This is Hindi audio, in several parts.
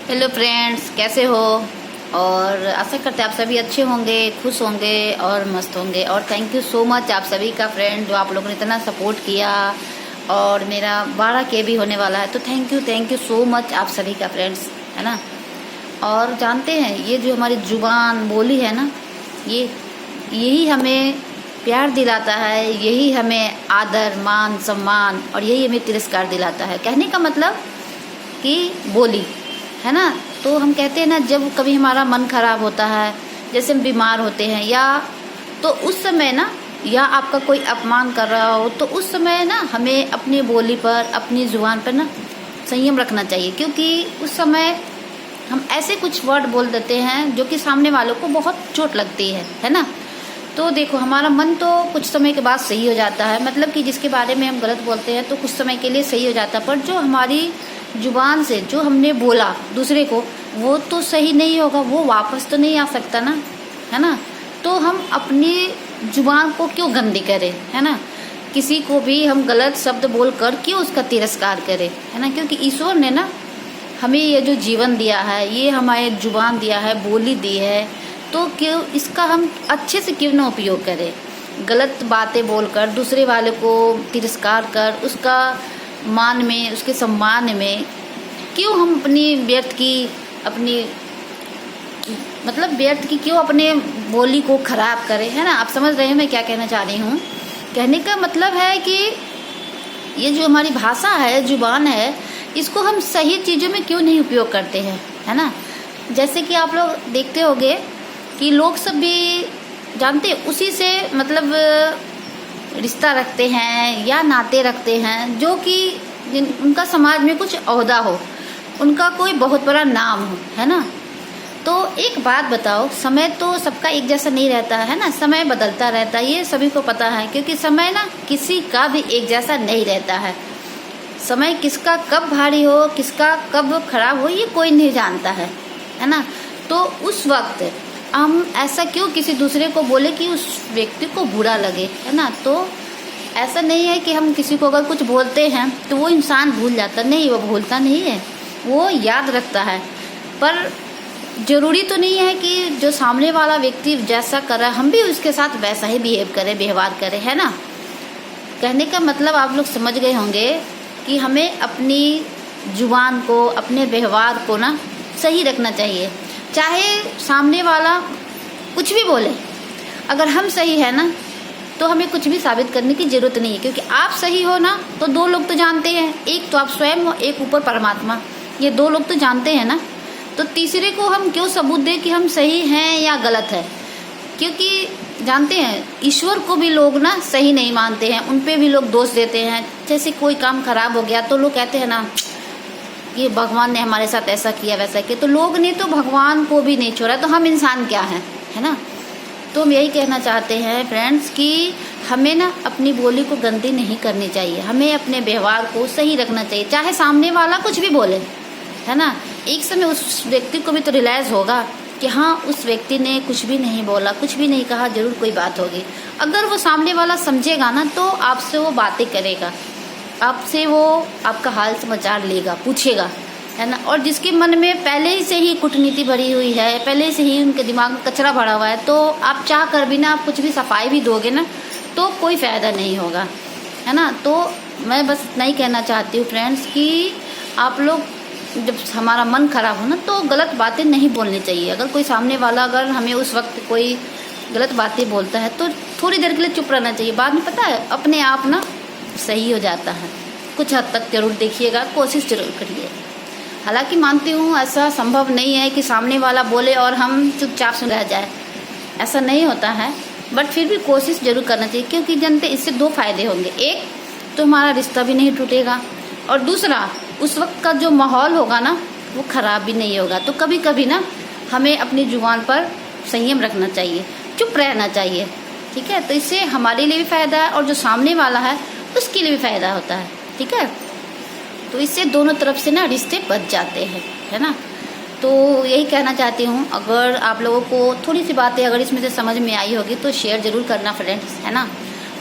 हेलो फ्रेंड्स, कैसे हो? और आशा करते हैं आप सभी अच्छे होंगे, खुश होंगे और मस्त होंगे। और थैंक यू सो मच आप सभी का फ्रेंड, जो आप लोगों ने इतना सपोर्ट किया। और मेरा 12K भी होने वाला है, तो थैंक यू सो मच आप सभी का फ्रेंड्स, है ना। और जानते हैं, ये जो हमारी जुबान बोली है ना, यही हमें प्यार दिलाता है, यही हमें आदर मान सम्मान, और यही हमें तिरस्कार दिलाता है। कहने का मतलब कि बोली है ना। तो हम कहते हैं ना, जब कभी हमारा मन खराब होता है, जैसे हम बीमार होते हैं, या तो उस समय ना, या आपका कोई अपमान कर रहा हो, तो उस समय ना हमें अपनी बोली पर, अपनी जुबान पर ना संयम रखना चाहिए। क्योंकि उस समय हम ऐसे कुछ वर्ड बोल देते हैं जो कि सामने वालों को बहुत चोट लगती है ना। तो देखो, हमारा मन तो कुछ समय के बाद सही हो जाता है, मतलब कि जिसके बारे में हम गलत बोलते हैं तो कुछ समय के लिए सही हो जाता है, पर जो हमारी जुबान से जो हमने बोला दूसरे को, वो तो सही नहीं होगा, वो वापस तो नहीं आ सकता ना, है ना। तो हम अपनी जुबान को क्यों गंदी करें, है ना। किसी को भी हम गलत शब्द बोलकर क्यों उसका तिरस्कार करें, है ना। क्योंकि ईश्वर ने ना हमें ये जो जीवन दिया है, ये हमारे जुबान दिया है, बोली दी है, तो क्यों इसका हम अच्छे से क्यों ना उपयोग करें। गलत बातें बोलकर दूसरे वाले को तिरस्कार कर, उसका मान में, उसके सम्मान में क्यों हम अपनी व्यर्थ की क्यों अपने बोली को खराब करें, है ना। आप समझ रहे हैं मैं क्या कहना चाह रही हूँ। कहने का मतलब है कि ये जो हमारी भाषा है, जुबान है, इसको हम सही चीज़ों में क्यों नहीं उपयोग करते हैं, है ना। जैसे कि आप लोग देखते होंगे कि लोग सब भी जानते हैं, उसी से मतलब रिश्ता रखते हैं या नाते रखते हैं, जो कि उनका समाज में कुछ ओहदा हो, उनका कोई बहुत बड़ा नाम हो, है ना। तो एक बात बताओ, समय तो सबका एक जैसा नहीं रहता है ना, समय बदलता रहता है, ये सभी को पता है। क्योंकि समय ना किसी का भी एक जैसा नहीं रहता है। समय किसका कब भारी हो, किसका कब खराब हो, ये कोई नहीं जानता है ना। तो उस वक्त हम ऐसा क्यों किसी दूसरे को बोले कि उस व्यक्ति को बुरा लगे, है ना। तो ऐसा नहीं है कि हम किसी को अगर कुछ बोलते हैं तो वो इंसान भूल जाता, नहीं, वो भूलता नहीं है, वो याद रखता है। पर ज़रूरी तो नहीं है कि जो सामने वाला व्यक्ति जैसा कर रहा है हम भी उसके साथ वैसा ही बिहेव करें, व्यवहार करें, है ना। कहने का मतलब आप लोग समझ गए होंगे कि हमें अपनी जुबान को, अपने व्यवहार को ना सही रखना चाहिए। चाहे सामने वाला कुछ भी बोले, अगर हम सही है ना, तो हमें कुछ भी साबित करने की ज़रूरत नहीं है। क्योंकि आप सही हो ना, तो दो लोग तो जानते हैं, एक तो आप स्वयं हो, एक ऊपर परमात्मा, ये दो लोग तो जानते हैं ना। तो तीसरे को हम क्यों सबूत दें कि हम सही हैं या गलत है। क्योंकि जानते हैं, ईश्वर को भी लोग ना सही नहीं मानते हैं, उन पे भी लोग दोष देते हैं। जैसे कोई काम खराब हो गया तो लोग कहते हैं ना, ये भगवान ने हमारे साथ ऐसा किया वैसा किया। तो लोग ने तो भगवान को भी नहीं छोड़ा, तो हम इंसान क्या हैं, है ना। तो हम यही कहना चाहते हैं फ्रेंड्स कि हमें ना अपनी बोली को गंदी नहीं करनी चाहिए, हमें अपने व्यवहार को सही रखना चाहिए। चाहे सामने वाला कुछ भी बोले, है ना, एक समय उस व्यक्ति को भी तो रियलाइज़ होगा कि हाँ, उस व्यक्ति ने कुछ भी नहीं बोला, कुछ भी नहीं कहा, जरूर कोई बात होगी। अगर वो सामने वाला समझेगा ना, तो आपसे वो बातें करेगा, आपसे वो आपका हाल समाचार लेगा, पूछेगा, है ना। और जिसके मन में पहले से ही कूटनीति भरी हुई है, पहले से ही उनके दिमाग में कचरा भरा हुआ है, तो आप चाह कर भी ना, आप कुछ भी सफाई भी दोगे ना, तो कोई फ़ायदा नहीं होगा, है ना। तो मैं बस इतना ही कहना चाहती हूँ फ्रेंड्स कि आप लोग जब हमारा मन खराब हो ना, तो गलत बातें नहीं बोलनी चाहिए। अगर कोई सामने वाला अगर हमें उस वक्त कोई गलत बातें बोलता है, तो थोड़ी देर के लिए चुप रहना चाहिए। बाद में पता है अपने आप ना सही हो जाता है। कुछ हद तक जरूर देखिएगा, कोशिश जरूर करिए। हालांकि मानती हूँ ऐसा संभव नहीं है कि सामने वाला बोले और हम चुपचाप सुन रह जाए, ऐसा नहीं होता है। बट फिर भी कोशिश जरूर करना चाहिए। क्योंकि जनते इससे दो फायदे होंगे, एक तो हमारा रिश्ता भी नहीं टूटेगा, और दूसरा उस वक्त का जो माहौल होगा ना, वो ख़राब भी नहीं होगा। तो कभी कभी ना हमें अपनी जुबान पर संयम रखना चाहिए, चुप रहना चाहिए, ठीक है। तो इससे हमारे लिए भी फ़ायदा है और जो सामने वाला है उसके लिए भी फ़ायदा होता है, ठीक है। तो इससे दोनों तरफ से ना रिश्ते बच जाते हैं, है ना। तो यही कहना चाहती हूँ। अगर आप लोगों को थोड़ी सी बातें अगर इसमें से समझ में आई होगी तो शेयर ज़रूर करना फ्रेंड्स, है ना।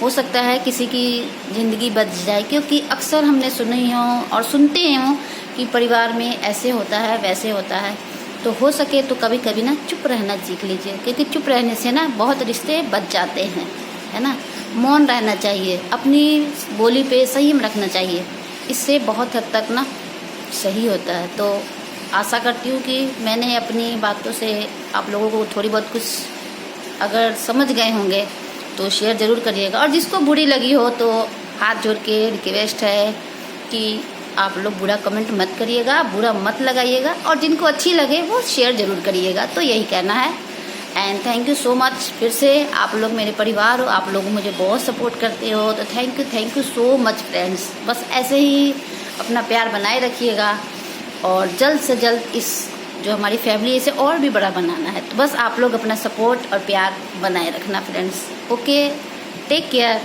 हो सकता है किसी की ज़िंदगी बच जाए। क्योंकि अक्सर हमने सुनी हो और सुनते हो कि परिवार में ऐसे होता है वैसे होता है। तो हो सके तो कभी कभी ना चुप रहना सीख लीजिए, क्योंकि चुप रहने से ना बहुत रिश्ते बच जाते हैं, है ना। मौन रहना चाहिए, अपनी बोली पे संयम रखना चाहिए, इससे बहुत हद तक ना सही होता है। तो आशा करती हूँ कि मैंने अपनी बातों से आप लोगों को थोड़ी बहुत कुछ अगर समझ गए होंगे तो शेयर ज़रूर करिएगा। और जिसको बुरी लगी हो तो हाथ जोड़ के रिक्वेस्ट है कि आप लोग बुरा कमेंट मत करिएगा, बुरा मत लगाइएगा, और जिनको अच्छी लगे वो शेयर ज़रूर करिएगा। तो यही कहना है। And thank you so much. फिर से आप लोग मेरे परिवार हो, आप लोग मुझे बहुत सपोर्ट करते हो, तो thank you so much friends. बस ऐसे ही अपना प्यार बनाए रखिएगा और जल्द से जल्द इस जो हमारी फैमिली है इसे और भी बड़ा बनाना है। तो बस आप लोग अपना सपोर्ट और प्यार बनाए रखना फ्रेंड्स। Okay, take care.